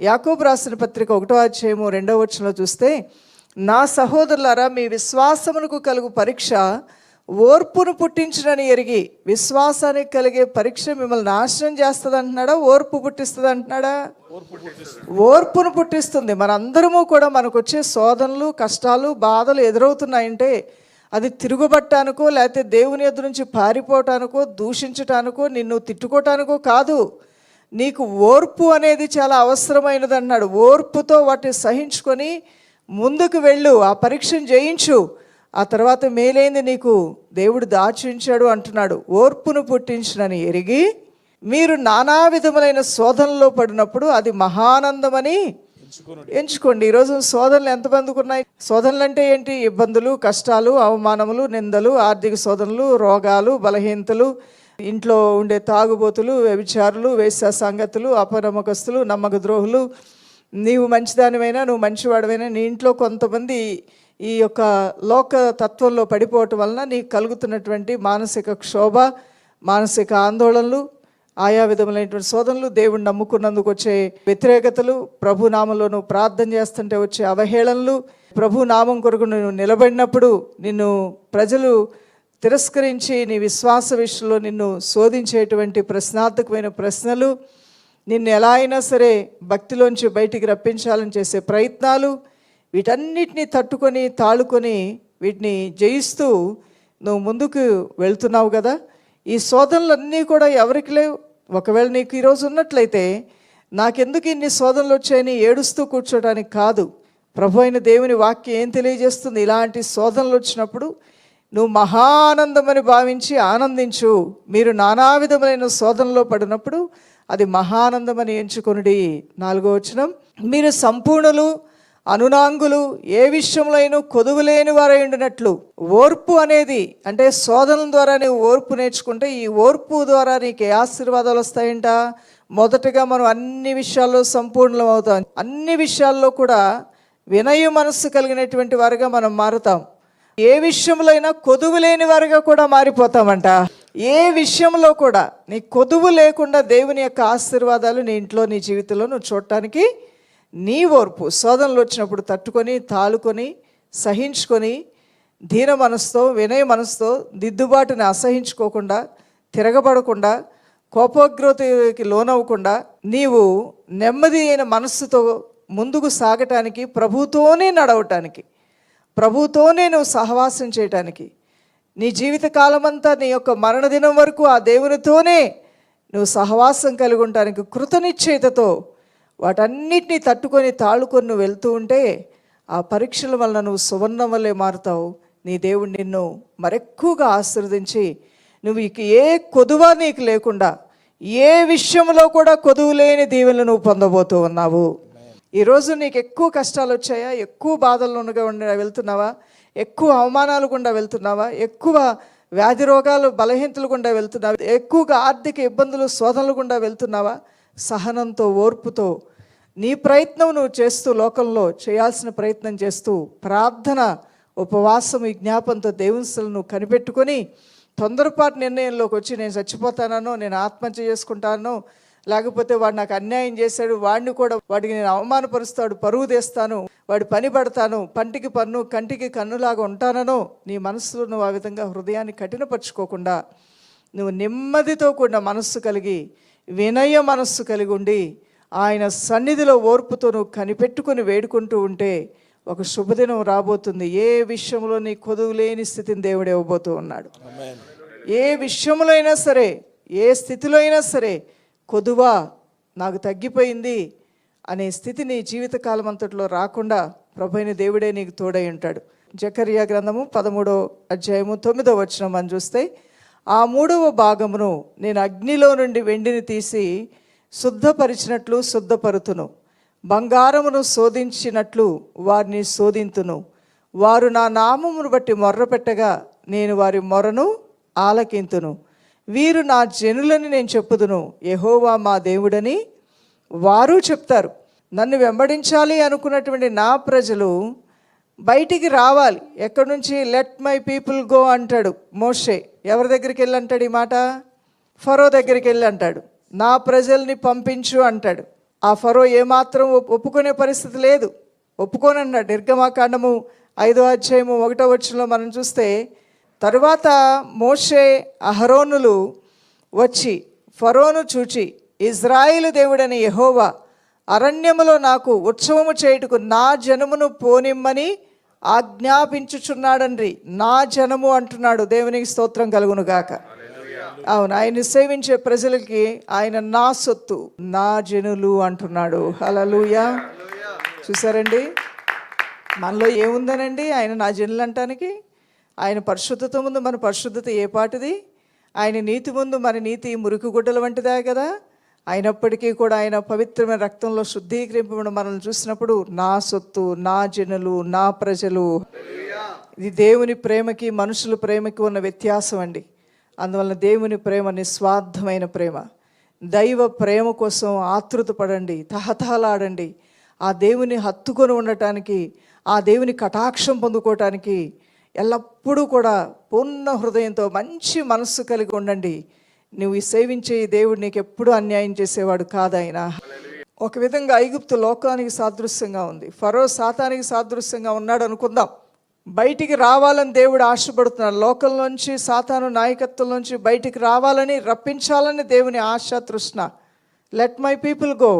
యాకోబు రాసిన పత్రిక 1:2 చూస్తే, నా సహోదరులారా, మీ విశ్వాసమునకు కలుగు పరీక్ష ఓర్పును పుట్టించునని ఎరిగి. విశ్వాసానికి కలిగే పరీక్ష మిమ్మల్ని నాశనం చేస్తుంది అంటున్నాడా, ఓర్పు పుట్టిస్తుంది అంటున్నాడా? ఓర్పును పుట్టిస్తుంది. మనందరము కూడా మనకు వచ్చే శోధనలు, కష్టాలు, బాధలు ఎదురవుతున్నాయంటే అది తిరుగుబట్టానికో, లేకపోతే దేవుని ఎదురు నుంచి పారిపోవటానికో, దూషించటానికో, నిన్ను తిట్టుకోవటానికో కాదు. నీకు ఓర్పు అనేది చాలా అవసరమైనది అన్నాడు. ఓర్పుతో వాటిని సహించుకొని ముందుకు వెళ్ళు, ఆ పరీక్షను జయించు, ఆ తర్వాత మేలైంది నీకు దేవుడు దాచించాడు అంటున్నాడు. ఓర్పును పుట్టించునని ఎరిగి మీరు నానా విధములైన శోధనలో పడినప్పుడు అది మహానందమని ఎంచుకోండి. ఈరోజు శోధనలు ఎంతమందికి ఉన్నాయి? శోధనలు అంటే ఏంటి? ఇబ్బందులు, కష్టాలు, అవమానములు, నిందలు, ఆర్థిక శోధనలు, రోగాలు, బలహీనతలు, ఇంట్లో ఉండే తాగుబోతులు, వ్యభిచారులు, వేశ్య సంగతులు, అపనమ్మకస్తులు, నమ్మక ద్రోహులు. నీవు మంచిదానివైనా, నువ్వు మంచివాడివైనా, నీ ఇంట్లో కొంతమంది ఈ యొక్క లోక తత్వంలో పడిపోవటం వలన నీకు కలుగుతున్నటువంటి మానసిక క్షోభ, మానసిక ఆందోళనలు, ఆయా విధములైనటువంటి శోధనలు, దేవుణ్ణి నమ్ముకున్నందుకు వచ్చే వ్యతిరేకతలు, ప్రభు నామంలో నువ్వు ప్రార్థన చేస్తుంటే వచ్చే అవహేళనలు, ప్రభు నామం కొరకు నువ్వు నిలబడినప్పుడు నిన్ను ప్రజలు తిరస్కరించి నీ విశ్వాస విషయంలో నిన్ను శోధించేటువంటి ప్రశ్నార్థకమైన ప్రశ్నలు, నిన్ను ఎలా అయినా సరే భక్తిలోంచి బయటికి రప్పించాలని చేసే ప్రయత్నాలు, వీటన్నిటిని తట్టుకొని తాళుకొని వీటిని జయిస్తూ నువ్వు ముందుకు వెళ్తున్నావు కదా. ఈ శోధనలన్నీ కూడా ఎవరికి లేవు. ఒకవేళ నీకు ఈరోజు ఉన్నట్లయితే నాకెందుకు ఇన్ని శోధనలు వచ్చాయని ఏడుస్తూ కూర్చోడానికి కాదు. ప్రభు అయిన దేవుని వాక్యం ఏం తెలియజేస్తుంది? ఇలాంటి శోధనలు వచ్చినప్పుడు నువ్వు మహానందమని భావించి ఆనందించు. మీరు నానా విధములైన శోధనలో పడినప్పుడు అది మహానందమని ఎంచుకొనుడి. 4వ వచనం, మీరు సంపూర్ణులు, అనునాంగులు, ఏ విషయంలో కొదువులేని వారై ఉండినట్లు. ఓర్పు అనేది అంటే శోధనల ద్వారా నీవు ఓర్పు నేర్చుకుంటే ఈ ఓర్పు ద్వారా నీకు ఏ ఆశీర్వాదాలు వస్తాయంట? మొదటగా మనం అన్ని విషయాల్లో సంపూర్ణం అవుతాం. అన్ని విషయాల్లో కూడా వినయ మనస్సు కలిగినటువంటి వారుగా మనం మారుతాం. ఏ విషయంలో అయినా కొదువు లేని వారుగా కూడా మారిపోతామంట. ఏ విషయంలో కూడా నీ కొదువు లేకుండా దేవుని యొక్క ఆశీర్వాదాలు నీ ఇంట్లో, నీ జీవితంలో నువ్వు చూడటానికి నీ ఓర్పు శోధనలు వచ్చినప్పుడు తట్టుకొని తాళుకొని సహించుకొని దీన మనసుతో, వినయ మనసుతో, దిద్దుబాటుని అసహించుకోకుండా, తిరగబడకుండా, కోపోగ్రతకి లోనవ్వకుండా నీవు నెమ్మది అయిన మనస్సుతో ముందుకు సాగటానికి, ప్రభుతోనే నడవటానికి, ప్రభుతోనే నువ్వు సహవాసం చేయటానికి, నీ జీవిత కాలమంతా నీ యొక్క మరణదినం వరకు ఆ దేవునితోనే నువ్వు సహవాసం కలిగి ఉండటానికి కృతనిశ్చయితతో వాటన్నిటినీ తట్టుకొని తాళుకొని నువ్వు వెళ్తూ ఉంటే ఆ పరీక్షల వలన నువ్వు సువర్ణం వల్లే మారుతావు. నీ దేవుడు నిన్ను మరెక్కువగా ఆశీర్వదించి నువ్వు ఇక ఏ కొదువ నీకు లేకుండా, ఏ విషయంలో కూడా కొదువు లేని దీవెనలు నువ్వు పొందబోతూ ఉన్నావు. ఈరోజు నీకు ఎక్కువ కష్టాలు వచ్చాయా? ఎక్కువ బాధల్లోనుగా వెళ్తున్నావా? ఎక్కువ అవమానాలు గుండా వెళ్తున్నావా? ఎక్కువ వ్యాధి రోగాలు, బలహీనతలు గుండా వెళ్తున్నావా? ఎక్కువగా ఆర్థిక ఇబ్బందులు, శోధనలు గుండా వెళ్తున్నావా? సహనంతో, ఓర్పుతో నీ ప్రయత్నం నువ్వు చేస్తూ, లోకంలో చేయాల్సిన ప్రయత్నం చేస్తూ, ప్రార్థన, ఉపవాసం, విజ్ఞాపంతో దేవునిసలు నువ్వు కనిపెట్టుకొని తొందరపాటు నిర్ణయంలోకి వచ్చి నేను చచ్చిపోతానో, నేను ఆత్మహత్య చేసుకుంటానో, లేకపోతే వాడు నాకు అన్యాయం చేశాడు, వాడిని కూడా వాడికి నేను అవమానపరుస్తాడు, పరువు తెస్తాను, వాడి పని పడతాను, పంటికి పన్ను కంటికి కన్నులాగా ఉంటానో నీ మనసులో నువ్వు ఆ విధంగా హృదయాన్ని కఠినపరుచుకోకుండా నువ్వు నెమ్మదితో కూడిన మనస్సు కలిగి, వినయ మనస్సు కలిగి ఉండి ఆయన సన్నిధిలో ఓర్పుతో నువ్వు కనిపెట్టుకుని వేడుకుంటూ ఉంటే ఒక శుభదినం రాబోతుంది. ఏ విషయంలో నీ కొదువు లేని స్థితిని దేవుడు ఇవ్వబోతూ ఉన్నాడు. ఏ విషయంలో అయినా సరే, ఏ స్థితిలో అయినా సరే, కొదువా నాకు తగ్గిపోయింది అనే స్థితి నీ జీవితకాలం అంతట్లో రాకుండా ప్రభువైన దేవుడే నీకు తోడై ఉంటాడు. జకర్యా గ్రంథము 13:9 మనం చూస్తే, ఆ 3వ భాగమును నేను అగ్నిలో నుండి వెండిని తీసి శుద్ధపరిచినట్లు శుద్ధపరుతును, బంగారమును శోధించినట్లు వారిని శోధింతును. వారు నా నామమును బట్టి మొర్రపెట్టగా నేను వారి మొరను ఆలకింతును. వీరు నా జనులని నేను చెప్పుదును, యెహోవా మా దేవుడని వారు చెప్తారు. నన్ను వెంబడించాలి అనుకున్నటువంటి నా ప్రజలు బయటికి రావాలి. ఎక్కడి నుంచి? లెట్ మై పీపుల్ గో అంటాడు మోషే. ఎవరి దగ్గరికి వెళ్ళి అంటాడు ఈ మాట? ఫరో దగ్గరికి వెళ్ళి అంటాడు, నా ప్రజల్ని పంపించు అంటాడు. ఆ ఫరో ఏమాత్రం ఒప్పుకునే పరిస్థితి లేదు. ఒప్పుకోనన్నాడు. నిర్గమాకాండము 5వ అధ్యాయము 1వ వచనంలో మనం చూస్తే, తరువాత మోషే అహరోనులు వచ్చి ఫరోను చూచి, ఇజ్రాయేలు దేవుడని యెహోవా అరణ్యములో నాకు ఉత్సవము చేయుటకు నా జనమును పోనిమ్మని ఆజ్ఞాపించుచున్నాడండి. నా జనము అంటున్నాడు. దేవునికి స్తోత్రం కలుగును గాక. అవును, ఆయన్ని సేవించే ప్రజలకి ఆయన నా సొత్తు, నా జనులు అంటున్నాడు. హల్లెలూయా. చూసారండి, మనలో ఏముందనండి ఆయన నా జనులు అంటానికి? ఆయన పరిశుద్ధత ముందు మన పరిశుద్ధత ఏ పాటిది? ఆయన నీతి ముందు మన నీతి మురికి గుడ్డల వంటిదే కదా. అయినప్పటికీ కూడా ఆయన పవిత్రమైన రక్తంలో శుద్ధీకరింపబడి మనల్ని చూసినప్పుడు నా సొత్తు, నా జనులు, నా ప్రజలు. ఇది దేవుని ప్రేమకి మనుషుల ప్రేమకి ఉన్న వ్యత్యాసం అండి. అందువలన దేవుని ప్రేమ నిస్వార్థమైన ప్రేమ. దైవ ప్రేమ కోసం ఆతృత పడండి, తహతహలాడండి. ఆ దేవుని హత్తుకొని ఉండటానికి, ఆ దేవుని కటాక్షం పొందుకోవటానికి ఎల్లప్పుడూ కూడా పూర్ణ హృదయంతో మంచి మనస్సు కలిగి ఉండండి. నువ్వు ఈ సేవించే ఈ దేవుడు నీకు ఎప్పుడూ అన్యాయం చేసేవాడు కాదాయన. ఒక విధంగా ఐగుప్తు లోకానికి సాదృశ్యంగా ఉంది, ఫరో సాతానికి సాదృశ్యంగా ఉన్నాడు అనుకుందాం. బయటికి రావాలని దేవుడు ఆశపడుతున్నాడు. లోకంలోంచి, సాతాను నాయకత్వంలోంచి బయటికి రావాలని, రప్పించాలని దేవుని ఆశ, తృష్ణ. లెట్ మై పీపుల్ గో,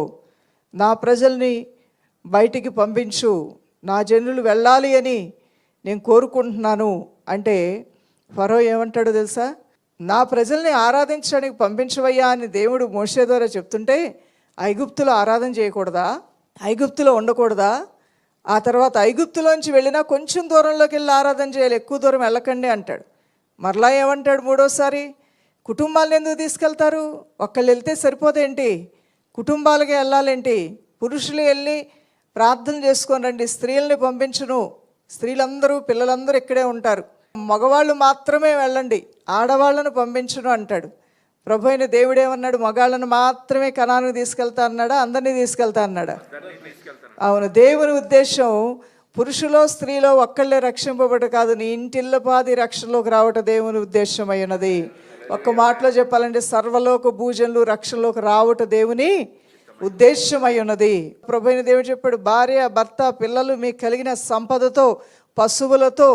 నా ప్రజల్ని బయటికి పంపించు, నా జనులు వెళ్ళాలి అని నేను కోరుకుంటున్నాను అంటే ఫరో ఏమంటాడో తెలుసా? నా ప్రజల్ని ఆరాధించడానికి పంపించవయ్యా అని దేవుడు మోషే ద్వారా చెప్తుంటే, ఐగుప్తులో ఆరాధన చేయకూడదా? ఐగుప్తులో ఉండకూడదా? ఆ తర్వాత ఐగుప్తులోంచి వెళ్ళినా కొంచెం దూరంలోకి వెళ్ళి ఆరాధన చేయాలి, ఎక్కువ దూరం వెళ్ళకండి అంటాడు. మరలా ఏమంటాడు మూడోసారి? కుటుంబాలను ఎందుకు తీసుకెళ్తారు? ఒక్కళ్ళు వెళ్తే సరిపోదేంటి? కుటుంబాలకి వెళ్ళాలేంటి? పురుషులు వెళ్ళి ప్రార్థన చేసుకొని రండి, స్త్రీలని పంపించును. స్త్రీలందరూ, పిల్లలందరూ ఇక్కడే ఉంటారు. మగవాళ్ళు మాత్రమే వెళ్ళండి, ఆడవాళ్ళను పంపించును అంటాడు. ప్రభు అయిన దేవుడేమన్నాడు? మగాళ్ళను మాత్రమే కనానుకు తీసుకెళ్తా అన్నాడా? అందరినీ తీసుకెళ్తా అన్నాడా? అవును, దేవుని ఉద్దేశం పురుషులో స్త్రీలో ఒక్కళ్ళే రక్షింపబడి కాదు, నీ ఇంటిల్లపాది రక్షణలోకి రావటం దేవుని ఉద్దేశం అయినది. ఒక్క మాటలో చెప్పాలంటే సర్వలోక భూజనులు రక్షణలోకి రావటం దేవుని ఉద్దేశమై ఉన్నది. ప్రభు అయిన దేవుడు చెప్పాడు, భార్య, భర్త, పిల్లలు మీకు కలిగిన సంపదతో, పశువులతో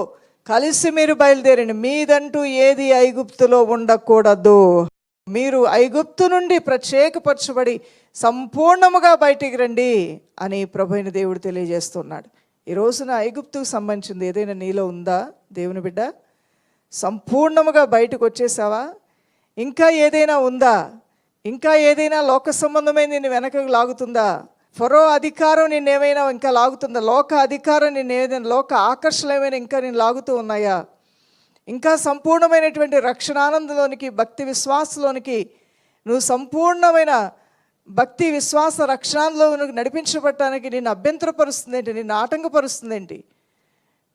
కలిసి మీరు బయలుదేరండి, మీదంటూ ఏది ఐగుప్తులో ఉండకూడదు. మీరు ఐగుప్తు నుండి ప్రత్యేకపరచబడి సంపూర్ణముగా బయటికి రండి అని ప్రభు అయిన దేవుడు తెలియజేస్తున్నాడు. ఈ రోజున ఐగుప్తుకు సంబంధించింది ఏదైనా నీలో ఉందా దేవుని బిడ్డ? సంపూర్ణముగా బయటకు వచ్చేసావా? ఇంకా ఏదైనా ఉందా? ఇంకా ఏదైనా లోక సంబంధమైన నిన్ను వెనకకు లాగుతుందా? ఫరో అధికారం నిన్నేమైనా ఇంకా లాగుతుందా? లోక అధికారం నిన్నేదైనా, లోక ఆకర్షణలేమైనా ఇంకా నేను లాగుతూ ఉన్నాయా? ఇంకా సంపూర్ణమైనటువంటి రక్షణానందంలోనికి, భక్తి విశ్వాసంలోనికి నువ్వు సంపూర్ణమైన భక్తి విశ్వాస రక్షణలో నడిపించబడటానికి నిన్ను అభ్యంతరపరుస్తుంది ఏంటి? నిన్ను ఆటంకపరుస్తుంది ఏంటి?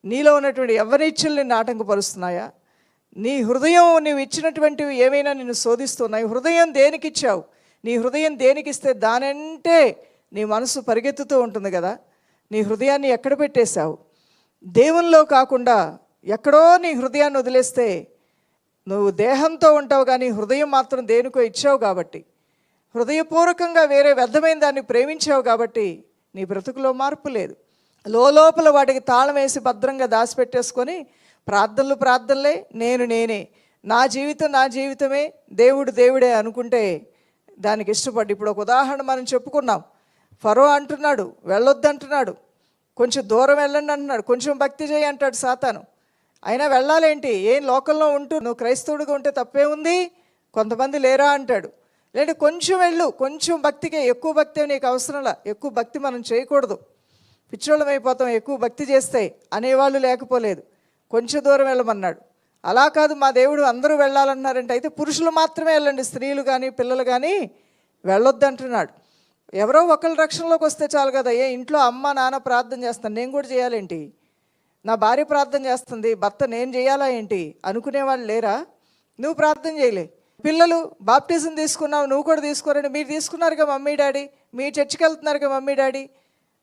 నీలో ఉన్నటువంటి ఎవరి ఇచ్చలు నిన్ను ఆటంకపరుస్తున్నాయా? నీ హృదయం, నువ్వు ఇచ్చినటువంటివి ఏమైనా నిన్ను శోధిస్తున్నాయి? హృదయం దేనికి ఇచ్చావు? నీ హృదయం దేనికి ఇస్తే దానంటే నీ మనసు పరిగెత్తుతూ ఉంటుంది కదా. నీ హృదయాన్ని ఎక్కడ పెట్టేశావు? దేవునిలో కాకుండా ఎక్కడో నీ హృదయాన్ని వదిలేస్తే నువ్వు దేహంతో ఉంటావు, కానీ హృదయం మాత్రం దేనికో ఇచ్చావు కాబట్టి, హృదయపూర్వకంగా వేరే వ్యర్థమైన దాన్ని ప్రేమించావు కాబట్టి నీ బ్రతుకులో మార్పు లేదు. లోపల వాటికి తాళం వేసి భద్రంగా దాచిపెట్టేసుకొని ప్రార్థనలే, నేనే, నా జీవితమే, దేవుడు దేవుడే అనుకుంటే దానికి ఇష్టపడి. ఇప్పుడు ఒక ఉదాహరణ మనం చెప్పుకున్నాం. ఫరో అంటున్నాడు వెళ్ళొద్దంటున్నాడు, కొంచెం దూరం వెళ్ళండి అంటున్నాడు, కొంచెం భక్తి చేయి అంటాడు సాతాను. అయినా వెళ్ళాలేంటి? ఏం లోకంలో ఉంటూ నువ్వు క్రైస్తవుడిగా ఉంటే తప్పే ఉంది? కొంతమంది లేరా అంటాడు. లేదంటే కొంచెం వెళ్ళు, కొంచెం భక్తికే, ఎక్కువ భక్తి నీకు అవసరంలా. ఎక్కువ భక్తి మనం చేయకూడదు, పిచ్చోళ్ళం అయిపోతాం ఎక్కువ భక్తి చేస్తే అనేవాళ్ళు లేకపోలేదు. కొంచెం దూరం వెళ్ళమన్నాడు. అలా కాదు, మా దేవుడు అందరూ వెళ్ళాలన్నారంటే అయితే పురుషులు మాత్రమే వెళ్ళండి, స్త్రీలు కానీ పిల్లలు కానీ వెళ్ళొద్దు అంటున్నాడు. ఎవరో ఒకళ్ళు రక్షణలోకి వస్తే చాలు కదా. ఇంట్లో అమ్మ నాన్న ప్రార్థన చేస్తాను, నేను కూడా చేయాలేంటి? నా భార్య ప్రార్థన చేస్తుంది, భర్త నేను చేయాలా ఏంటి అనుకునేవాళ్ళు లేరా? నువ్వు ప్రార్థన చేయలే. పిల్లలు బాప్టిజం తీసుకున్నావు, నువ్వు కూడా తీసుకోరండి, మీరు తీసుకున్నారుగా మమ్మీ డాడీ, మీ చర్చికి వెళ్తున్నారుగా మమ్మీ డాడీ,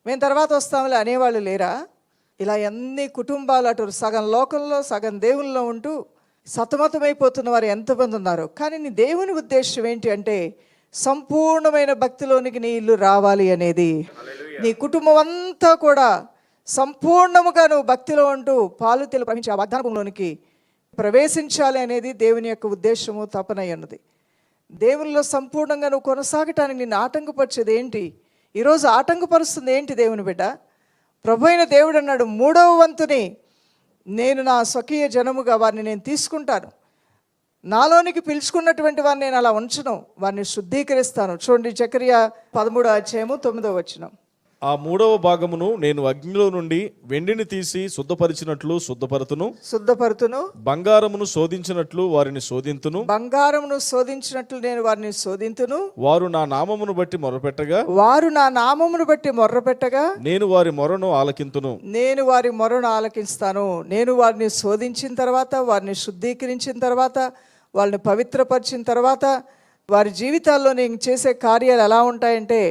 మేము తర్వాత వస్తాములే అనేవాళ్ళు లేరా? ఇలా ఎన్ని కుటుంబాలు అటు సగం లోకంలో సగం దేవుల్లో ఉంటూ సతమతమైపోతున్న వారు ఎంతమంది ఉన్నారు. కానీ నీ దేవుని ఉద్దేశం ఏంటి అంటే సంపూర్ణమైన భక్తిలోనికి నీ ఇల్లు రావాలి అనేది. నీ కుటుంబం అంతా కూడా సంపూర్ణముగా నువ్వు భక్తిలో ఉంటూ పాలు తెలు ప్రవహించే ఆ వాగ్దానంలోనికి ప్రవేశించాలి అనేది దేవుని యొక్క ఉద్దేశము, తపనై ఉన్నది. దేవునిలో సంపూర్ణంగా నువ్వు కొనసాగటానికి నిన్ను ఆటంకపరిచేది ఏంటి? ఈరోజు ఆటంకపరుస్తుంది ఏంటి దేవుని బిడ్డ? ప్రభు అయిన దేవుడు అన్నాడు, 3వ వంతుని నేను నా స్వకీయ జనముగా వారిని నేను తీసుకుంటాను, నాలోనికి పిలుచుకున్నటువంటి వారిని నేను అలా ఉంచను, వారిని శుద్ధీకరిస్తాను. చూడండి, జకరియా 13:9. ఆ 3వ భాగమును నేను అగ్నిలో నుండి వెండిని తీసి శుద్ధపరిచినట్లు శుద్ధపరుతును, బంగారమును శోధించినట్లు వారిని శోధింతును, బంగారమును శోధించినట్లు నేను వారిని శోధింతును. వారు నా నామమును బట్టి మొరపెట్టగా నేను వారి మొరను ఆలకిస్తాను. నేను వారిని శోధించిన తర్వాత, వారిని శుద్ధీకరించిన తర్వాత, వాళ్ళని పవిత్రపరిచిన తర్వాత, వారి జీవితాల్లో నేను చేసే కార్యాలు ఎలా ఉంటాయంటే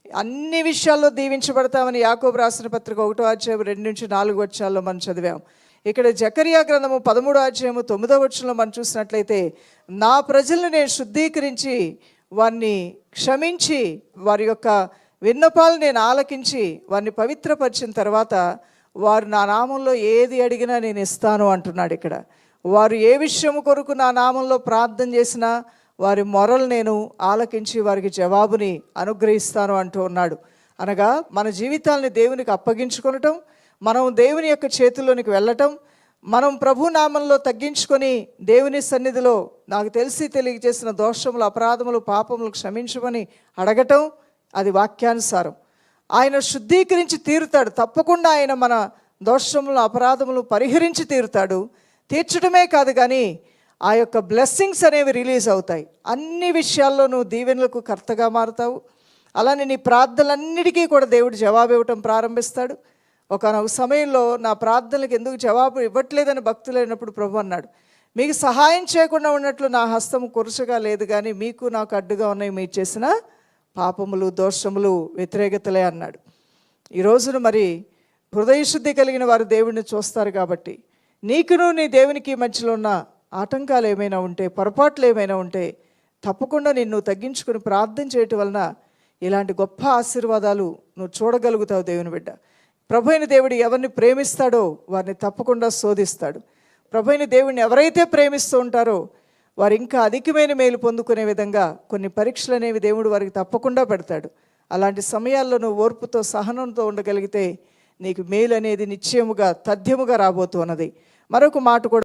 అన్ని విషయాల్లో దీవించబడతామని యాకోబు రాసిన పత్రిక 1:2-4 మనం చదివాం. ఇక్కడ జకరియా గ్రంథము 13:9 మనం చూసినట్లయితే, నా ప్రజలను నేను శుద్ధీకరించి వారిని క్షమించి వారి యొక్క విన్నపాలు నేను ఆలకించి వారిని పవిత్రపరిచిన తర్వాత వారు నా నామంలో ఏది అడిగినా నేను ఇస్తాను అంటున్నాడు. ఇక్కడ వారు ఏ విషయం కొరకు నా నామంలో ప్రార్థన చేసినా వారి మొరలు నేను ఆలకించి వారికి జవాబుని అనుగ్రహిస్తాను అంటూ ఉన్నాడు. అనగా మన జీవితాలని దేవునికి అప్పగించుకొనటం, మనం దేవుని యొక్క చేతుల్లోనికి వెళ్ళటం, మనం ప్రభు నామంలో తగ్గించుకొని దేవుని సన్నిధిలో నాకు తెలిసి తెలియజేసిన దోషములు, అపరాధములు, పాపములు క్షమించమని అడగటం, అది వాక్యానుసారం. ఆయన శుద్ధీకరించి తీరుతాడు. తప్పకుండా ఆయన మన దోషములు, అపరాధములు పరిహరించి తీరుతాడు. తీర్చడమే కాదు కానీ ఆ యొక్క బ్లెస్సింగ్స్ అనేవి రిలీజ్ అవుతాయి. అన్ని విషయాల్లో నువ్వు దీవెనలకు కర్తగా మారుతావు. అలానే నీ ప్రార్థనలన్నిటికీ కూడా దేవుడు జవాబు ఇవ్వటం ప్రారంభిస్తాడు. ఒకనొక సమయంలో నా ప్రార్థనలకు ఎందుకు జవాబు ఇవ్వట్లేదని భక్తులైనప్పుడు ప్రభు అన్నాడు, మీకు సహాయం చేయకుండా ఉన్నట్లు నా హస్తం కురుసగా లేదు, కానీ మీకు నాకు అడ్డుగా ఉన్నాయి మీరు చేసిన పాపములు, దోషములు, వ్యతిరేకతలే అన్నాడు. ఈ రోజున మరి హృదయశుద్ధి కలిగిన వారు దేవుడిని చూస్తారు. కాబట్టి నీకును నీ దేవునికి మధ్యలో ఉన్న ఆటంకాలు ఏమైనా ఉంటే, పొరపాట్లు ఏమైనా ఉంటే తప్పకుండా నిన్ను తగ్గించుకుని ప్రార్థన చేయటం వలన ఇలాంటి గొప్ప ఆశీర్వాదాలు నువ్వు చూడగలుగుతావు. దేవుని బిడ్డ, ప్రభు అయిన దేవుడు ఎవరిని ప్రేమిస్తాడో వారిని తప్పకుండా శోధిస్తాడు. ప్రభు అయిన దేవుడిని ఎవరైతే ప్రేమిస్తూ ఉంటారో వారు ఇంకా అధికమైన మేలు పొందుకునే విధంగా కొన్ని పరీక్షలు అనేవి దేవుడు వారికి తప్పకుండా పెడతాడు. అలాంటి సమయాల్లో నువ్వు ఓర్పుతో, సహనంతో ఉండగలిగితే నీకు మేలు అనేది నిశ్చయముగా, తథ్యముగా రాబోతున్నది. మరొక మాట కూడా